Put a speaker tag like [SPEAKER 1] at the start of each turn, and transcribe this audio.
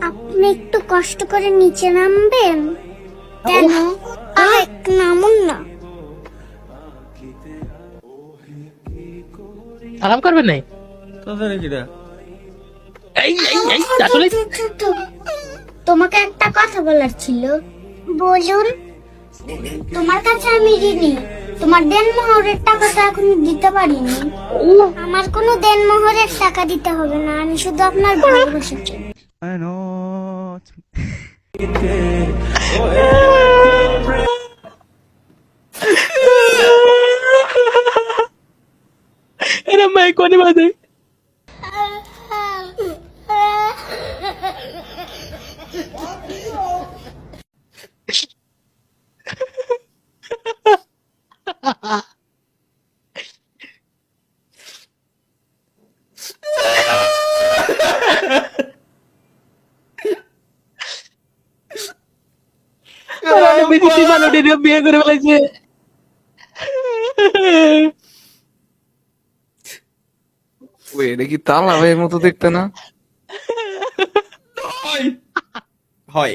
[SPEAKER 1] আপনি একটু কষ্ট করে নিচে নামবেন। কেন? একটু নামুন না।
[SPEAKER 2] সালাম করবেন নাই? আসলে
[SPEAKER 1] তোমাকে একটা কথা বলার ছিল। বলুন। তোমার কাছে আমি ঋণী। তোমার দেনমোহরের টাকা তো এখনো দিতে পারিনি। আমার কোনো দেনমোহরের টাকা দিতে হবে না, আমি শুধু আপনার ভালোবাসা চাই।
[SPEAKER 2] এরা মাই কোনে বাদে বিদেশি মানুষের বিয়ে করে ফেলাইছে।
[SPEAKER 3] ওই এটা কি তালা ভাইয়ের মতো দেখতে না?
[SPEAKER 4] হয়